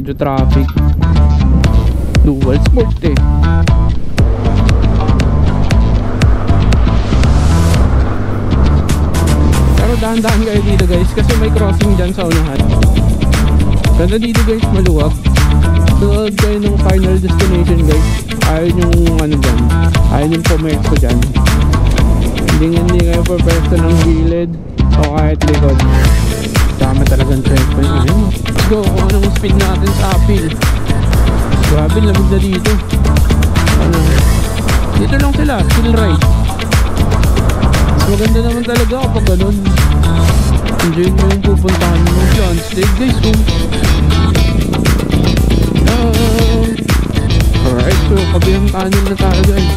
medyo traffic. Dual sport eh. Pero dahan-dahan kayo dito guys, kasi may crossing dyan sa unahan. Ganda dito guys, maluwag. Doon kayo ng final destination guys. Ayaw yung ano dyan, ayaw yung pumesto dyan. Hindi kayo pumesto ng gilid o kahit likod. Dami talagang checkpoint. Let's go, kung anong speed natin sa uphill. Grabe, lamig na dito. Ano, dito lang sila, chill ride. Mas maganda naman talaga kapag ganun. Enjoy mo yung pupuntahan mo dyan. Stay guys, alright, so kabilang tunnel na tayo guys.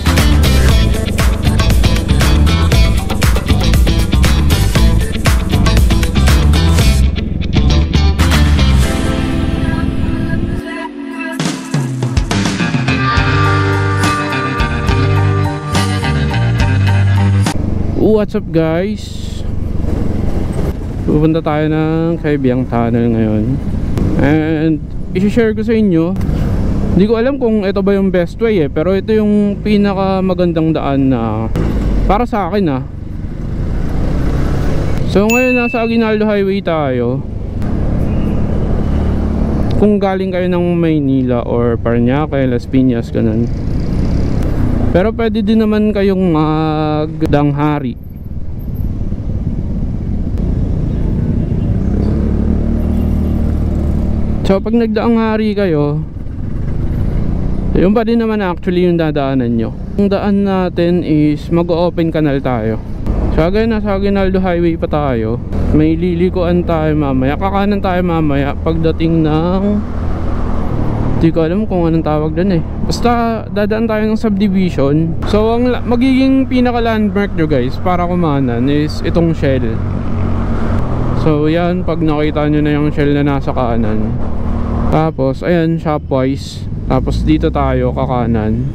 What's up guys? Pupunta tayo ng Kaibiyang Tunnel ngayon. And i-share ko sa inyo, hindi ko alam kung ito ba yung best way pero ito yung pinaka magandang daan na para sa akin So ngayon nasa Aguinaldo Highway tayo. Kung galing kayo ng Maynila or Parañaque, Las Piñas, ganun. Pero pwede din naman kayong magdanghari. So pag nagdaanghari kayo, yun pa din naman actually yung dadaanan nyo. Ang daan natin is mag-open canal tayo. So again, nasa Aguinaldo Highway pa tayo. May lilikuan tayo mamaya. Kakanan tayo mamaya pagdating ng, hindi ko alam kung anong tawag dun eh. Basta dadaan tayo ng subdivision. So ang magiging pinaka landmark nyo guys para kumanan is itong Shell. So yan, pag nakita nyo na yung Shell na nasa kanan. Tapos ayan, Shopwise. Tapos dito tayo kakanan.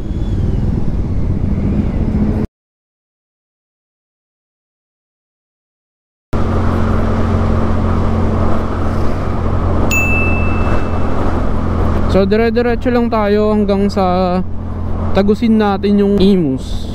So dire-diretso lang tayo hanggang sa tagusin natin yung Imus.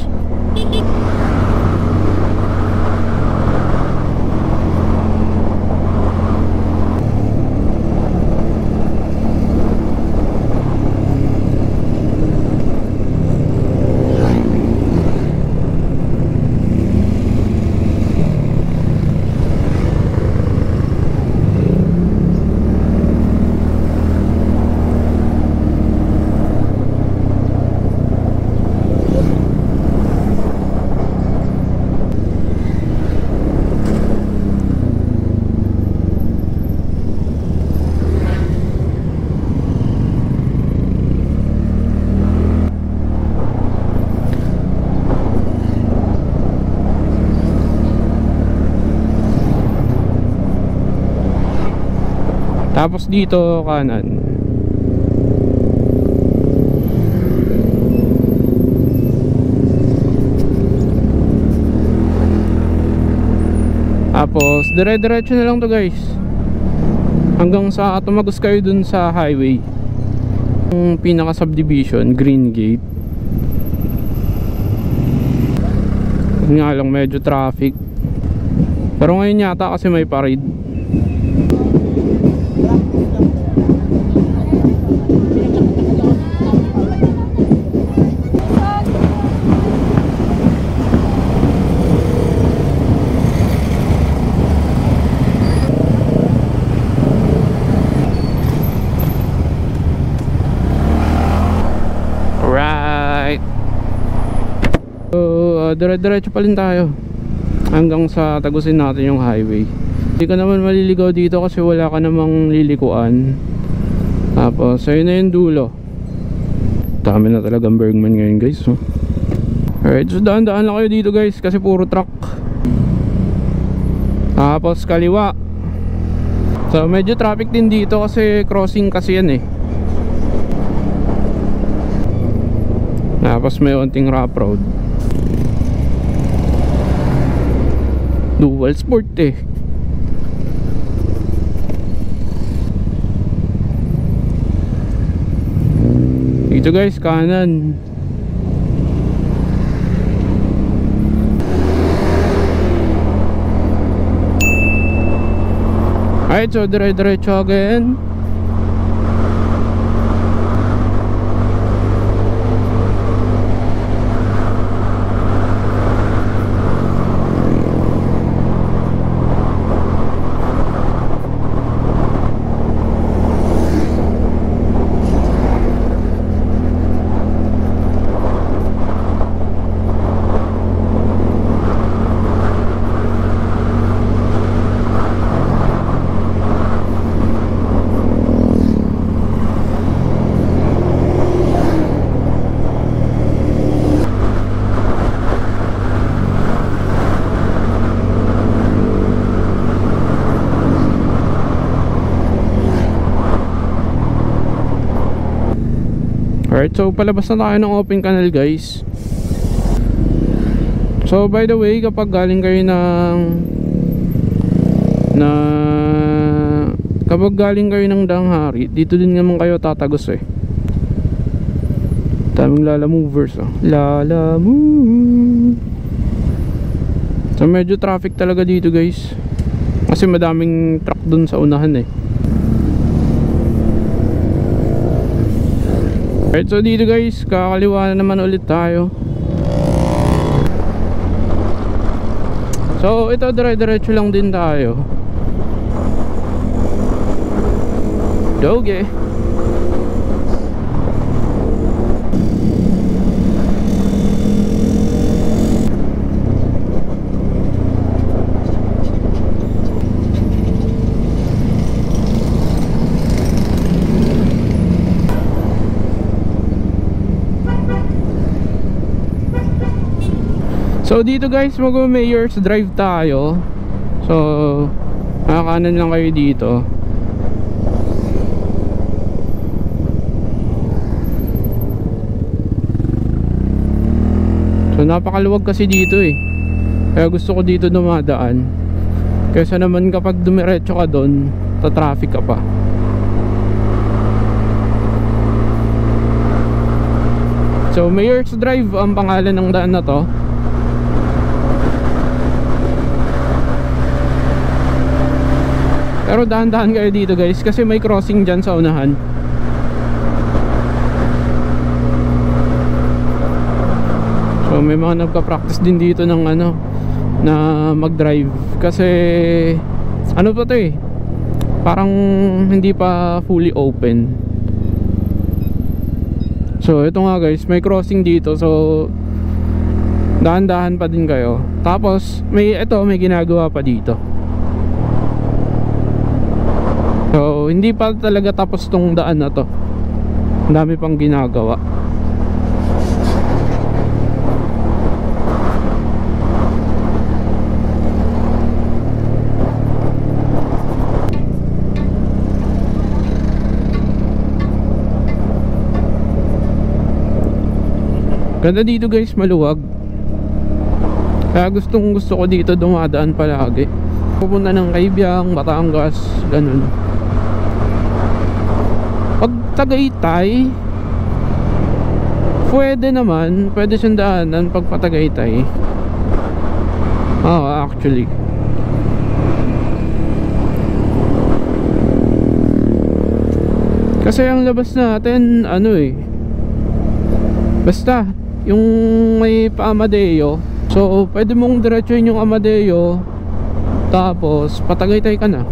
Tapos dito kanan. Tapos dire-diretso na lang to guys. Hanggang sa tumagos kayo dun sa highway. Yung pinaka subdivision, Green Gate. Nga lang medyo traffic. Pero ngayon yata kasi may parade. Dire-diretso pa rin tayo hanggang sa tagusin natin yung highway. Hindi ka naman maliligaw dito kasi wala ka namang lilikuan. Tapos ayun na yung dulo. Dami na talagang Bergman ngayon guys. Alright, so daan-daan lang kayo dito guys kasi puro truck. Tapos kaliwa. So medyo traffic din dito kasi crossing kasi yan eh. Tapos may onting rough road. Dual sport eh. Dito guys, kanan. Alright, so dire-diretso again. Alright, so palabas na tayo ng open canal guys. So by the way, kapag galing kayo kapag galing kayo ng Danghari, dito din naman kayo tatagos eh. Daming Lala Movers oh. Lala Move. So medyo traffic talaga dito guys, kasi madaming truck dun sa unahan eh. Alright, so dito guys, kakaliwa na naman ulit tayo. So ito, dire-diretso lang din tayo. Doge. So dito guys, mag-Mayor's Drive tayo. So nakakanan lang kayo dito. So napakaluwag kasi dito eh, kaya gusto ko dito dumadaan. Kaysa naman kapag dumiretso ka doon, ta-traffic ka pa. So Mayor's Drive ang pangalan ng daan na to. Pero dahan-dahan kayo dito guys, kasi may crossing dyan sa unahan. So may mga nagpa-practice din dito ng ano, na mag-drive. Kasi ano pa to eh, parang hindi pa fully open. So ito nga guys, may crossing dito. So dahan-dahan pa din kayo. Tapos may ginagawa pa dito. So hindi pa talaga tapos tong daan na to. Ang dami pang ginagawa. Ganda dito guys, maluwag. Kaya gusto ko dito dumadaan palagi. Pupunta ng Kaibiyang, Batangas, ganun. Pag Tagaytay, pwede naman, pwede siyang daanan pag Tagaytay. Actually. Kasi ang labas natin, ano eh, basta yung may pa-Amadeo. So pwede mong diretsuhin yung Amadeo, tapos Tagaytay ka na.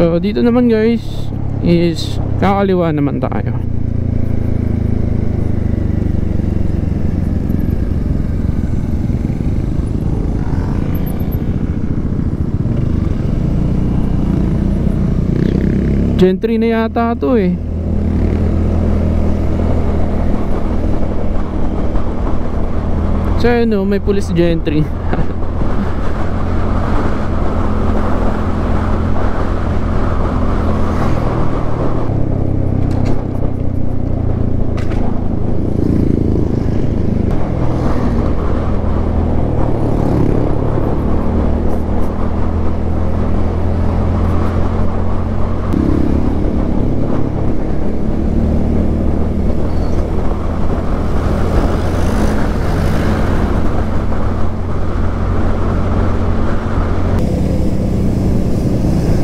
So dito naman guys is kakaliwa naman tayo. Gentry na yata to eh. So ano, may police gentry.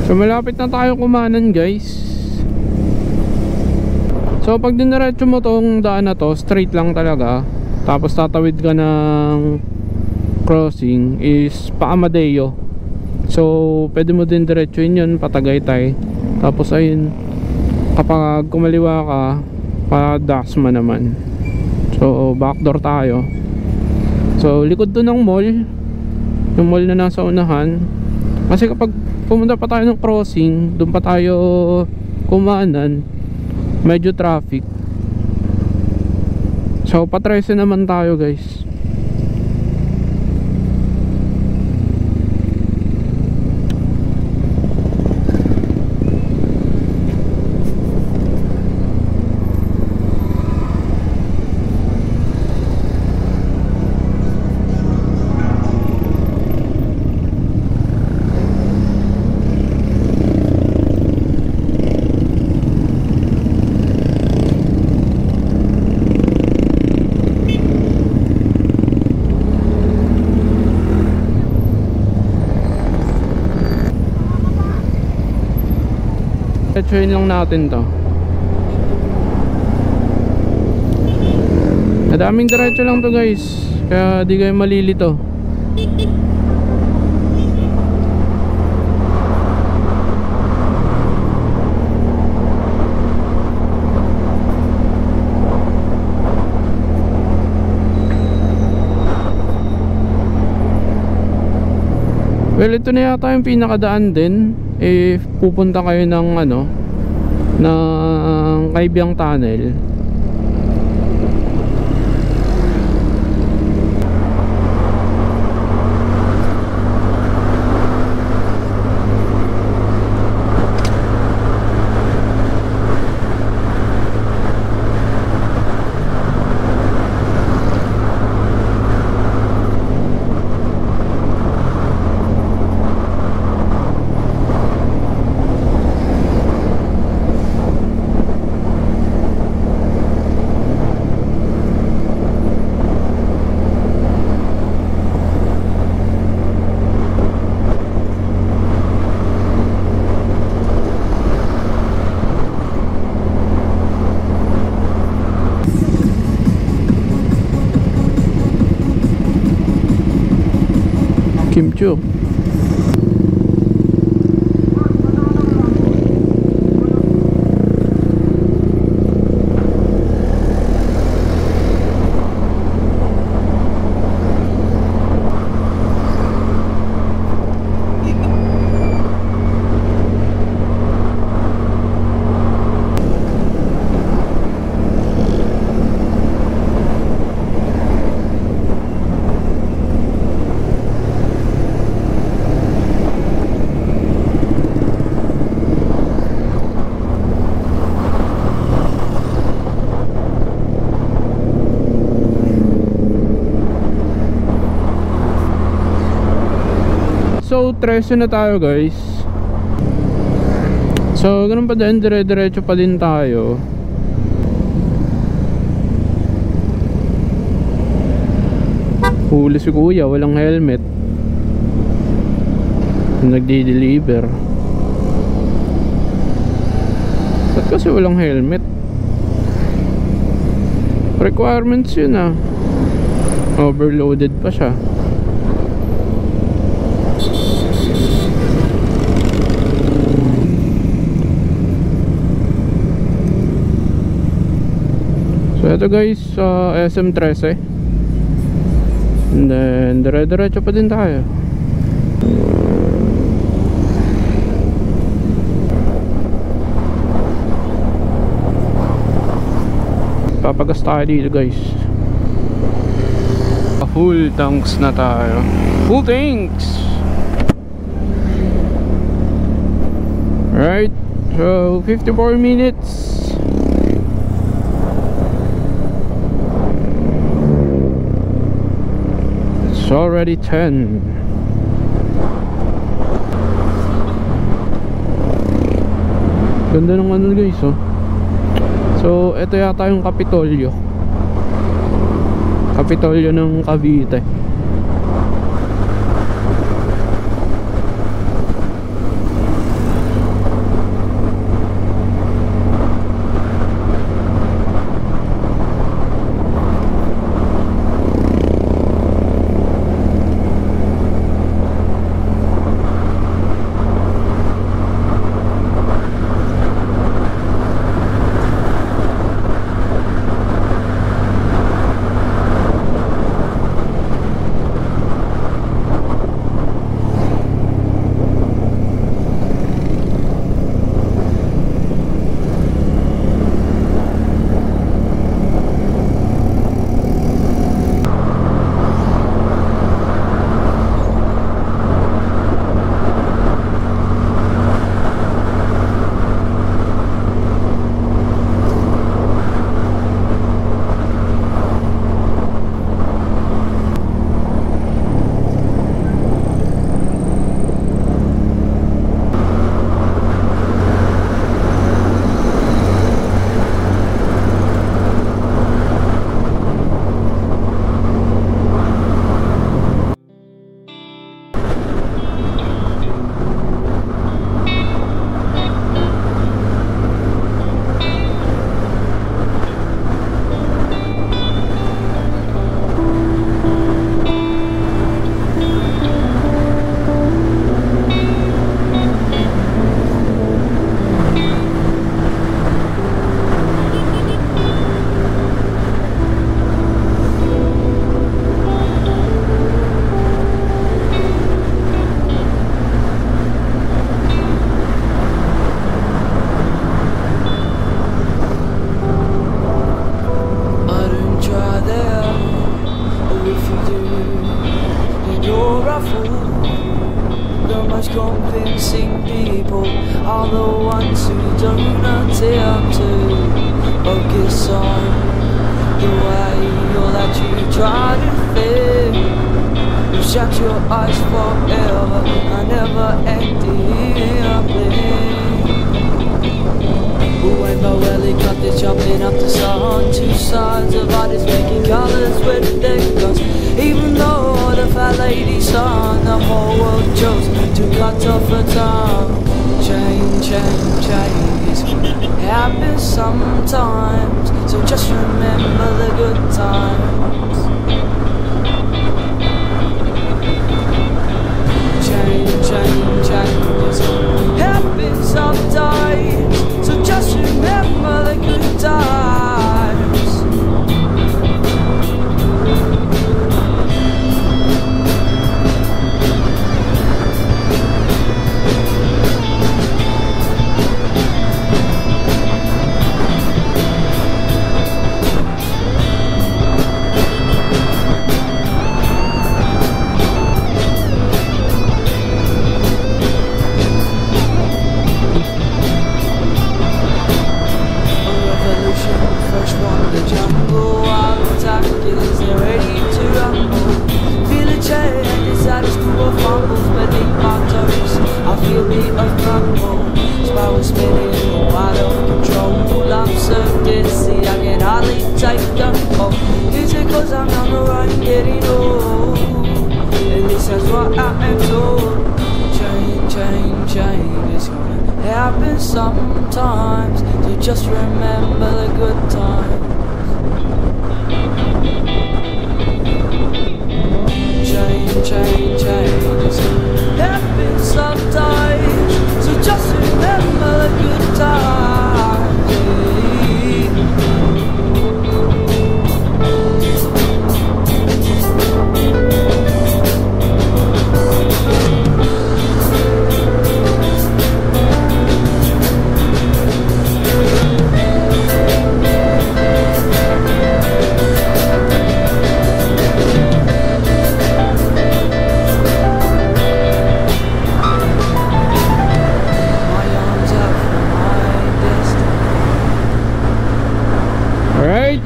So malapit na tayo kumanan guys. So pag diniretso mo tong daan na to, straight lang talaga, tapos tatawid ka ng crossing is pa-Amadeo. So pwede mo din diretsuin yun pa Tagaytay. Tapos ayun, kapag kumaliwa ka pa Dasma naman. So backdoor tayo. So likod to ng mall, yung mall na nasa unahan. Kasi kapag pumunta pa tayo ng crossing, doon pa tayo kumanan, medyo traffic. So pa 13 naman tayo guys. Diretsuhin lang natin to. Madaming diretso lang to guys, kaya di kayo malilito. Well, ito na yata yung pinakadaan din if pupunta kayo ng ng Kaibiyang Tunnel. Kimchi. So 13 na tayo guys. So ganun pa din, dire-diretso pa din tayo. Huli si kuya, walang helmet, nagdi-deliver. Ba't kasi walang helmet? Requirements yun ah. Overloaded pa siya. So ito guys, SM13. And then dire-diretso pa din tayo. Papagas tayo dito guys. Full tanks na tayo. Full tanks. Alright, so 54 minutes. It's already 10. Ganda ng ano guys oh. So ito yata yung Kapitolyo. Kapitolyo ng Cavite. are the ones who don't attempt to focus on the way or that you try to think. You shut your eyes forever, I never ending blink. When the helicopter's jumping up the sun, two sides of artists making colors with their guns. Even though the fat lady's son, the whole world chose to cut off her tongue. Change, change, change is gonna happen sometimes, so just remember the good times. Change, change, change is gonna happen sometimes, so just remember the good times. Sometimes, so just remember the good times. Change, change, change is gonna happen sometimes, so just remember the good times.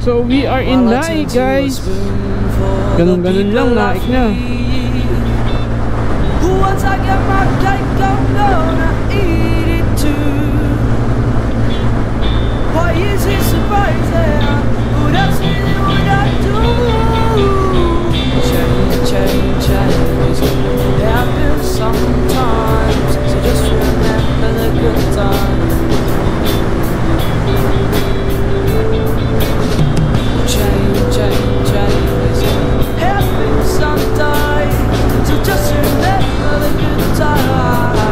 So we are in Naik, guys. Ganun-ganun lang, Naik na. Once I get my cake, I'm gonna eat it too. Why is it surprising? What else would I do? Change, change, change is gonna happen sometimes, so just remember the good times. Change, change, change is gonna happen sometimes, so just remember the good times.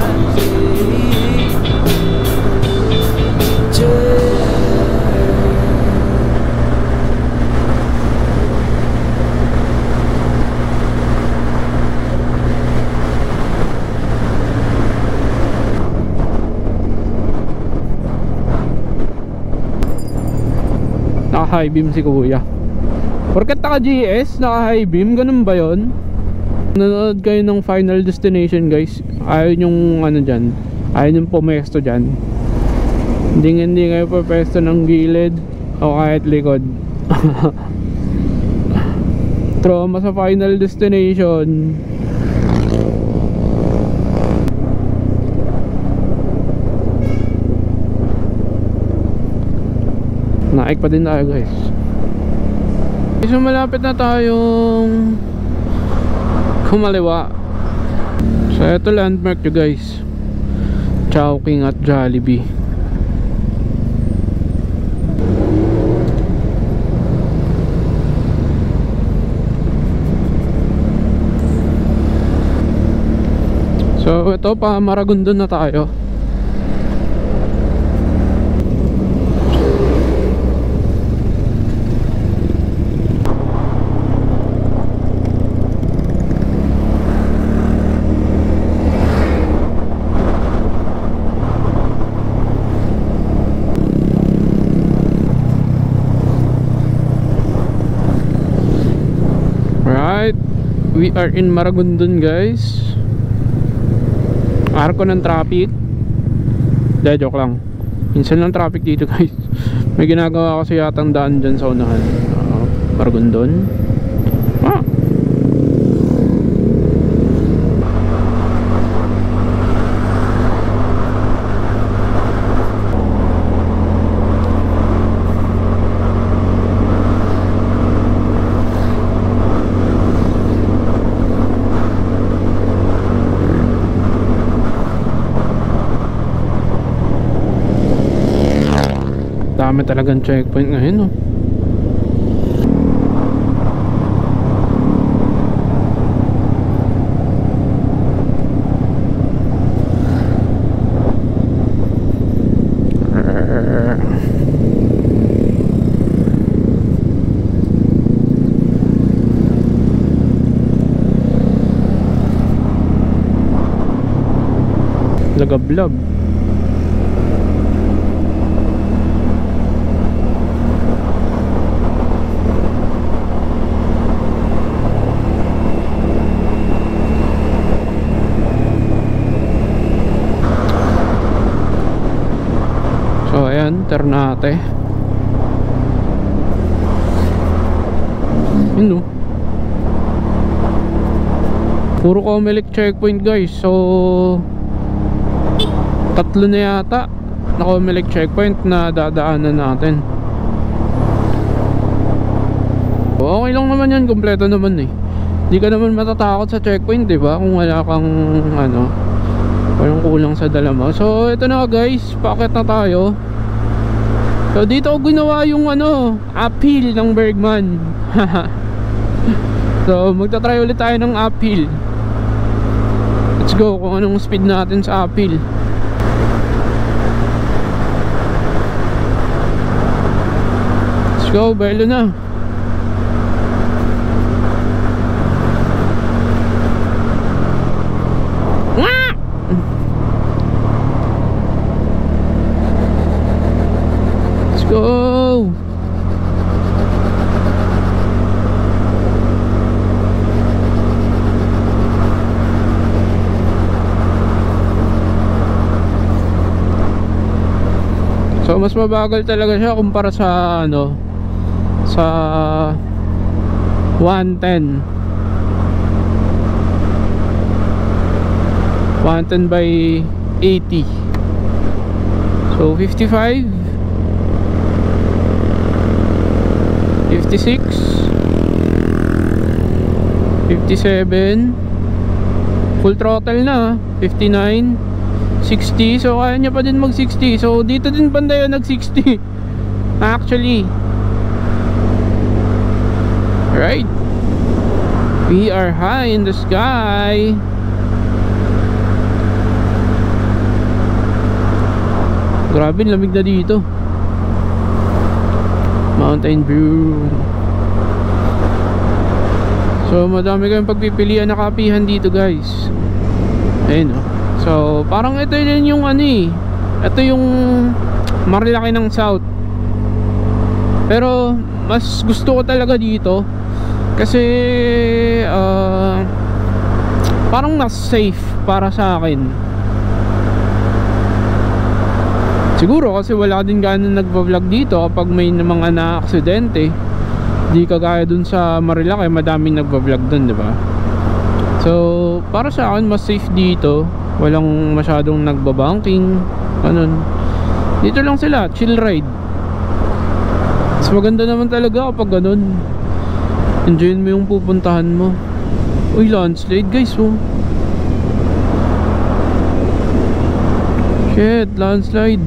Naka-high beam si kuya. Porket naka-GS, naka-high beam, ganun ba yun? Nanonood kayo ng Final Destination, guys. Ayaw yung ano dyan, ayaw yung pumesto dyan. Hindi kayo pumesto ng gilid o kahit likod. Trauma sa Final Destination. Naik pa din tayo, guys. So malapit na tayong kumaliwa. So ito landmark nyo, guys. Chowking at Jollibee. So ito pa, Maragondon na tayo. We are in Maragondon, guys. Arko ng traffic. Dahil joke lang. Minsan lang traffic dito guys. May ginagawa kasi yatang daan dyan sa unahan. Maragondon. Ah! Dami talagang checkpoint ngayon, oh. Lagablab. So ayan, Ternate. Yun, no? Puro Comelec checkpoint guys. So tatlo na yata na Comelec checkpoint na dadaanan natin. Okay lang naman yan, kompleto naman eh. Hindi ka naman matatakot sa checkpoint, diba? Kung wala kang ano, walang kulang sa dala mo. So ito na guys, paakyat na tayo. So dito ko ginawa yung ano, uphill ng Bergman. So magta-try ulit tayo ng uphill. Let's go, kung anong speed natin sa uphill. Let's go, bailo na. Let's go. So mas mabagal talaga siya kumpara sa ano, sa 110 by 80. So 55, 56, 57, full throttle na, 59, 60. So kaya niya pa din mag 60. So dito din banda yun nag 60 actually. Right, we are high in the sky. Grabe, lamig na dito. Mountain view. So madami kayong pagpipilian na kapihan dito guys. Ayun, oh. So parang ito din yung ano eh, ito yung Marilaki ng South. Pero mas gusto ko talaga dito kasi parang mas safe para sa akin. Siguro kasi wala din ganun nagpa-vlog dito kapag may mga na-aksidente. Di kagaya dun sa Marilaki, madaming nagpa-vlog dun, diba? So para sa akin mas safe dito. Walang masyadong nagbabanking, ganun. Dito lang sila, chill ride. Mas maganda naman talaga kapag ganun. Enjoyin mo yung pupuntahan mo. Uy, landslide guys, oh. Shit, landslide.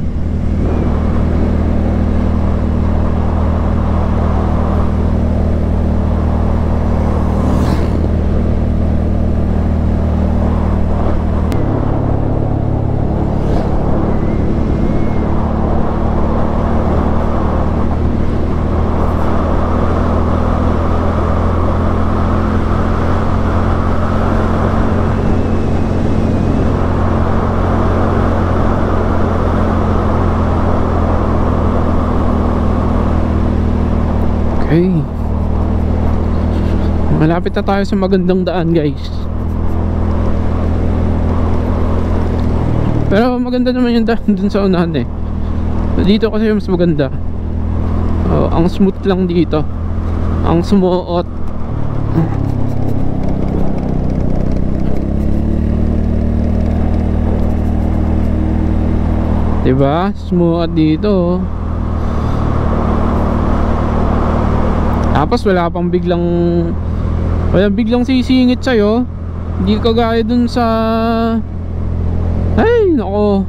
Okay, malapit na tayo sa magandang daan guys. Pero maganda naman yung daan dun sa unahan eh. Dito kasi mas maganda. Ang smooth lang dito. Ang sumuot. Diba? Smooth dito. Tapos wala biglang sisingit sa'yo. Hindi kagaya dun sa ay nako.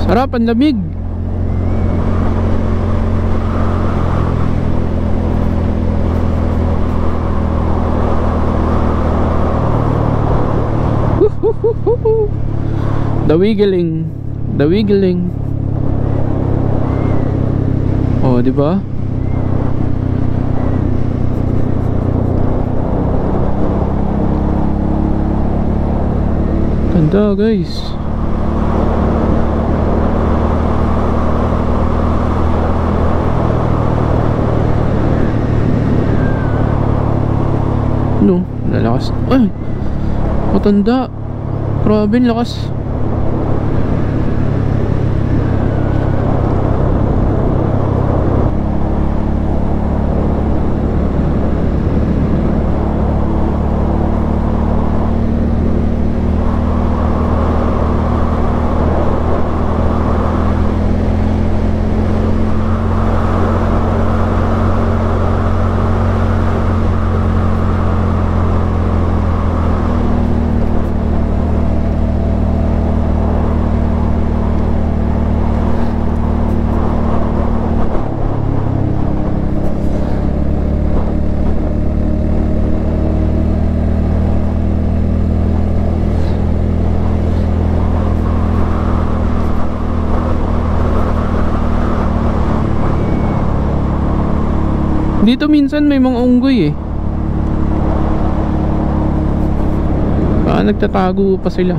Sarap, ang lamig. The wiggling. Oh, di ba? Ganda, guys. No, lalakas. Ay, matanda. Grabe, lakas. Dito minsan may mga unggoy eh. Baka nagtatago pa sila.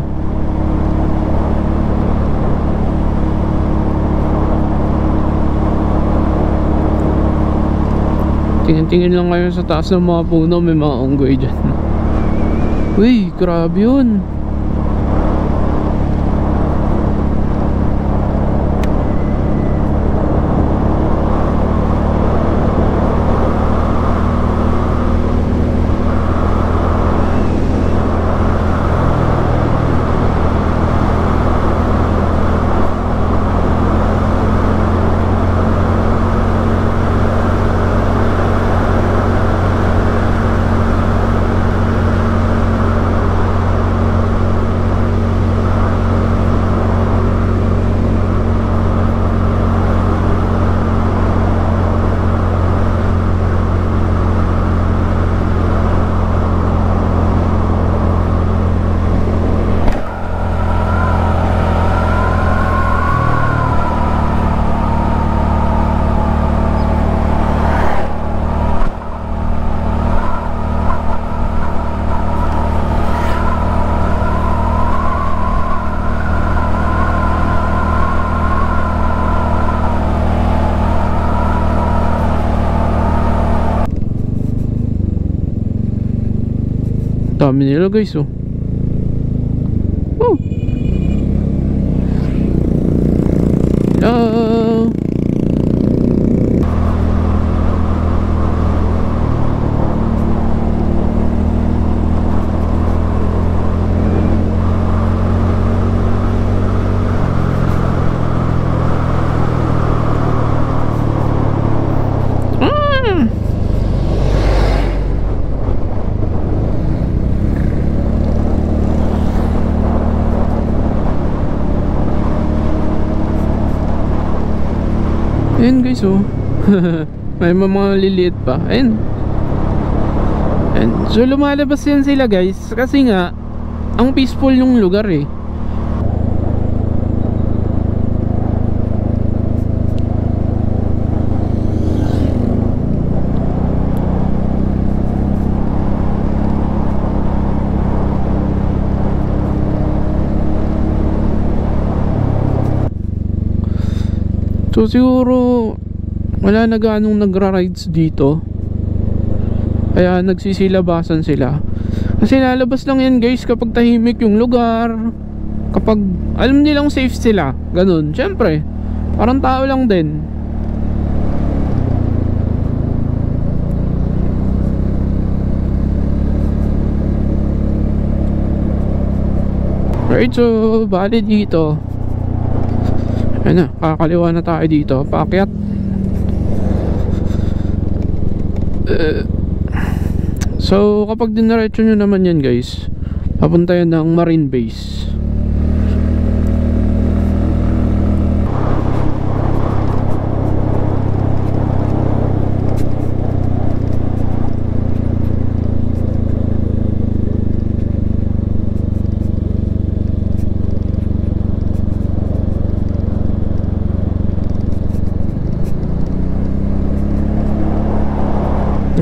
Tingin-tingin lang kayo sa taas ng mga puno, may mga unggoy dyan. Uy, grabe yun. Dami nila guys oh. Oh. Hello. Ayan guys oh. May mga liliit pa. Ayan. Ayan. So lumalabas yan sila guys. Kasi nga ang peaceful yung lugar eh. So siguro wala na ganong nagra-rides dito, kaya nagsisilabasan sila. Kasi lalabas lang yan guys kapag tahimik yung lugar, kapag alam nilang safe sila, ganun. Syempre parang tao lang din. Right, so bali dito, ayun na, kakaliwa na tayo dito, paakyat. So kapag dinaretso nyo naman yan guys, papunta yan ng Marine Base.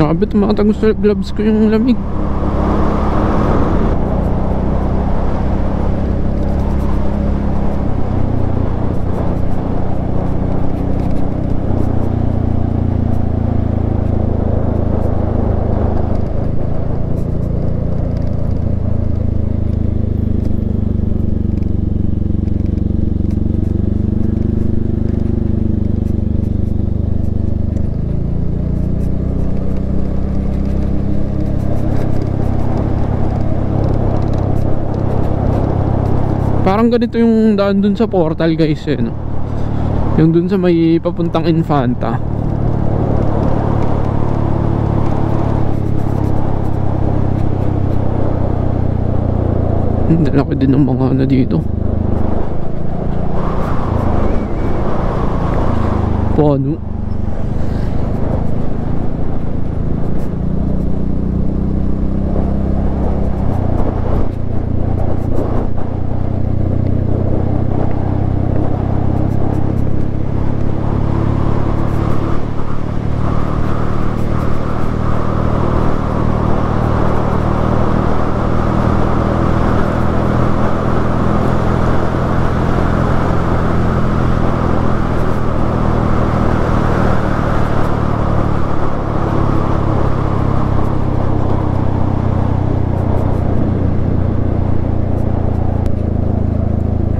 Grabe, tumatagos sa gloves ko yung lamig. Parang ganito yung daan dun sa portal guys eh, no? Yung dun sa may papuntang Infanta. Laki din ng mga ano dito, puno.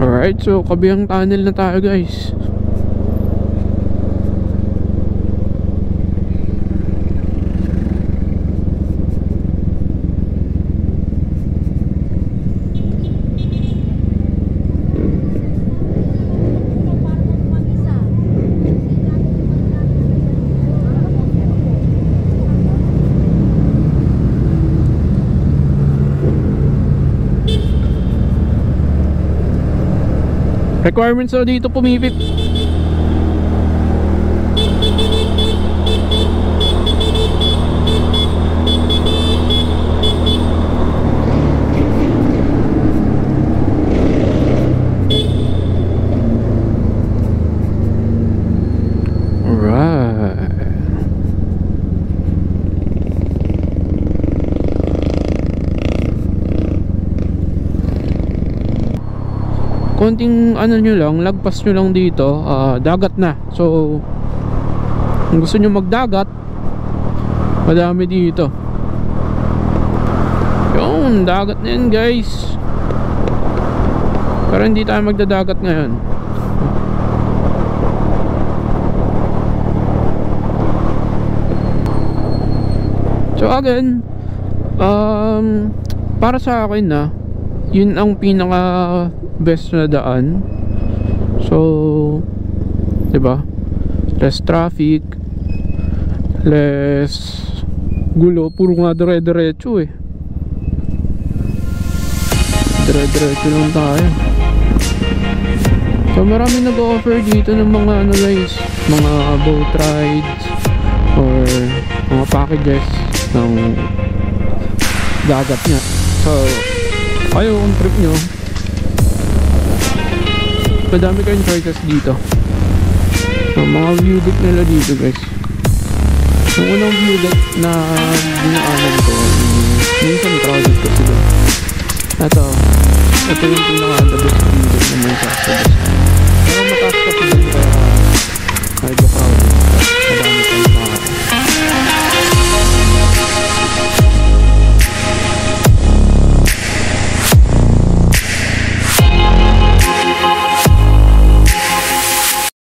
Alright, so kabihang tunnel na tayo guys. Requirements na dito pumipit. Konting ano nyo lang, lagpas nyo lang dito, dagat na. So kung gusto nyo magdagat, madami dito. Yung dagat na yan guys. Pero hindi tayo magdadagat ngayon. So again, para sa akin na yun ang pinaka best na daan. So, 'di ba? Less traffic, less gulo, puro nga dire-diretso eh. Dire-diretso lang tayo. So, marami nag-offer dito ng mga ano guys, mga boat rides or mga packages ng dagat nga. So, kayo kung trip nyo, madami kayong choices dito. So, mga view deck nila dito guys. Yung unang view deck na dinaanan ko, minsan crowded kasi doon. Ito yung pinaka the best view deck naman sa best. Pero mataas kasi doon, kaya Medyo crowded.